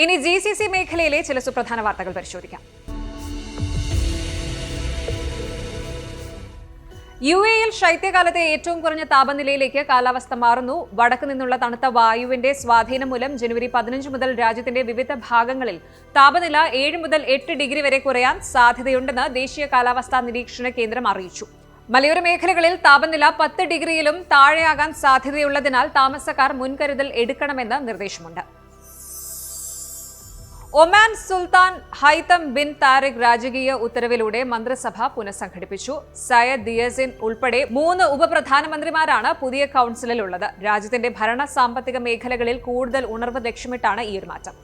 ഇനി GCC മേഖലയിലെ ചില സുപ്രധാന വാർത്തകൾ പരിശോധിക്കാം. UAE-ൽ ശൈത്യകാലത്തെ ഏറ്റവും കുറഞ്ഞ താപനിലയിലേക്ക് കാലാവസ്ഥ മാറുന്നു. വടക്ക് നിന്നുള്ള തണുത്ത വായുവിന്റെ സ്വാധീനം മൂലം ജനുവരി 15 മുതൽ രാജ്യത്തിന്റെ വിവിധ ഭാഗങ്ങളിൽ താപനില 7 മുതൽ 8 ഡിഗ്രി വരെ കുറയാൻ സാധ്യതയുണ്ടെന്ന് ദേശീയ കാലാവസ്ഥാ നിരീക്ഷണ കേന്ദ്രം അറിയിച്ചു. മലയോര മേഖലകളിൽ താപനില 10 ഡിഗ്രിയിലും താഴെയാകാൻ സാധ്യതയുള്ളതിനാൽ താമസക്കാർ മുൻകരുതൽ എടുക്കണമെന്ന് നിർദ്ദേശമുണ്ട്. ഒമാൻ സുൽത്താൻ ഹൈതം ബിൻ താരിഖ് രാജകീയ ഉത്തരവിലൂടെ മന്ത്രിസഭ പുനഃസംഘടിപ്പിച്ചു. സയദ് ദിയസിൻ ഉൾപ്പെടെ 3 ഉപപ്രധാനമന്ത്രിമാരാണ് പുതിയ കൌൺസിലിലുള്ളത്. രാജ്യത്തിന്റെ ഭരണ സാമ്പത്തിക മേഖലകളിൽ കൂടുതൽ ഉണർവ് ലക്ഷ്യമിട്ടാണ് ഈ ഒരു മാറ്റം.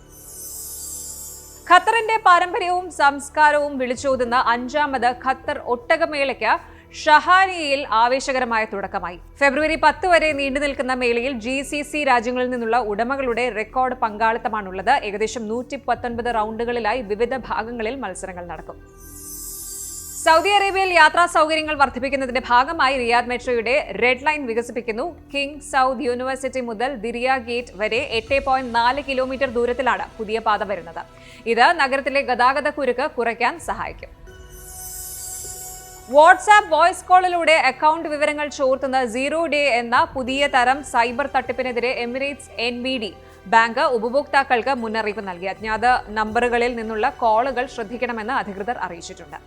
ഖത്തറിന്റെ പാരമ്പര്യവും സംസ്കാരവും വിളിച്ചോതുന്ന 5ാമത് ഖത്തർ ഒട്ടകമേളയ്ക്ക് ഷഹാനിയയിൽ ആവേശകരമായ തുടക്കമായി. ഫെബ്രുവരി 10 വരെ നീണ്ടുനിൽക്കുന്ന മേളയിൽ GCC രാജ്യങ്ങളിൽ നിന്നുള്ള ഉടമകളുടെ റെക്കോർഡ് പങ്കാളിത്തമാണുള്ളത്. ഏകദേശം 119 റൗണ്ടുകളിലായി വിവിധ ഭാഗങ്ങളിൽ മത്സരങ്ങൾ നടക്കും. സൗദി അറേബ്യയിൽ യാത്രാ സൗകര്യങ്ങൾ വർദ്ധിപ്പിക്കുന്നതിന്റെ ഭാഗമായി റിയാദ് മെട്രോയുടെ റെഡ് ലൈൻ വികസിപ്പിക്കുന്നു. കിങ് സൗദ് യൂണിവേഴ്സിറ്റി മുതൽ ദിരിയ ഗേറ്റ് വരെ 8.4 കിലോമീറ്റർ ദൂരത്തിലാണ് പുതിയ പാത വരുന്നത്. ഇത് നഗരത്തിലെ ഗതാഗത കുരുക്ക് കുറയ്ക്കാൻ സഹായിക്കും. വാട്സാപ്പ് വോയിസ് കോളിലൂടെ അക്കൗണ്ട് വിവരങ്ങൾ ചോർത്തുന്ന സീറോ ഡേ എന്ന പുതിയ തരം സൈബർ തട്ടിപ്പിനെതിരെ എമിറേറ്റ്സ് NBD ബാങ്ക് ഉപഭോക്താക്കൾക്ക് മുന്നറിയിപ്പ് നൽകി. അജ്ഞാത നമ്പറുകളിൽ നിന്നുള്ള കോളുകൾ ശ്രദ്ധിക്കണമെന്ന് അധികൃതർ അറിയിച്ചിട്ടുണ്ട്.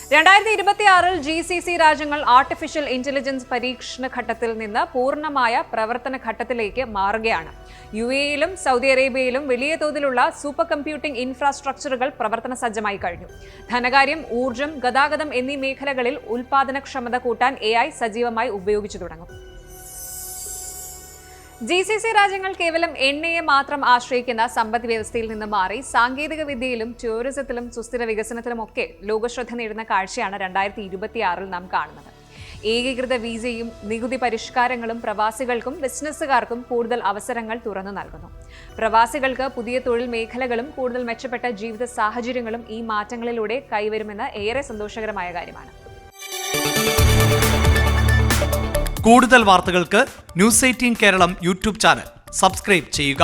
2026-ൽ GCC രാജ്യങ്ങൾ ആർട്ടിഫിഷ്യൽ ഇന്റലിജൻസ് പരീക്ഷണ ഘട്ടത്തിൽ നിന്ന് പൂർണ്ണമായ പ്രവർത്തന ഘട്ടത്തിലേക്ക് മാറുകയാണ്. UAE-യിലും സൗദി അറേബ്യയിലും വലിയ തോതിലുള്ള സൂപ്പർ കമ്പ്യൂട്ടിംഗ് ഇൻഫ്രാസ്ട്രക്ചറുകൾ പ്രവർത്തന സജ്ജമായി കഴിഞ്ഞു. ധനകാര്യം, ഊർജ്ജം, ഗതാഗതം എന്നീ മേഖലകളിൽ ഉൽപാദനക്ഷമത കൂട്ടാൻ AI സജീവമായി ഉപയോഗിച്ചു തുടങ്ങും. GCC രാജ്യങ്ങൾ കേവലം എണ്ണയെ മാത്രം ആശ്രയിക്കുന്ന സമ്പദ് വ്യവസ്ഥയിൽ നിന്ന് മാറി സാങ്കേതിക വിദ്യയിലും ടൂറിസത്തിലും സുസ്ഥിര വികസനത്തിലുമൊക്കെ ലോകശ്രദ്ധ നേടുന്ന കാഴ്ചയാണ് 2026-ൽ നാം കാണുന്നത്. ഏകീകൃത വിസയും നികുതി പരിഷ്കാരങ്ങളും പ്രവാസികൾക്കും ബിസിനസ്സുകാർക്കും കൂടുതൽ അവസരങ്ങൾ തുറന്നു നൽകുന്നു. പ്രവാസികൾക്ക് പുതിയ തൊഴിൽ മേഖലകളും കൂടുതൽ മെച്ചപ്പെട്ട ജീവിത സാഹചര്യങ്ങളും ഈ മാറ്റങ്ങളിലൂടെ കൈവരുമെന്ന് ഏറെ സന്തോഷകരമായ കാര്യമാണ്. കൂടുതൽ വാർത്തകൾക്ക് News 18 Keralam YouTube channel subscribe ചെയ്യുക.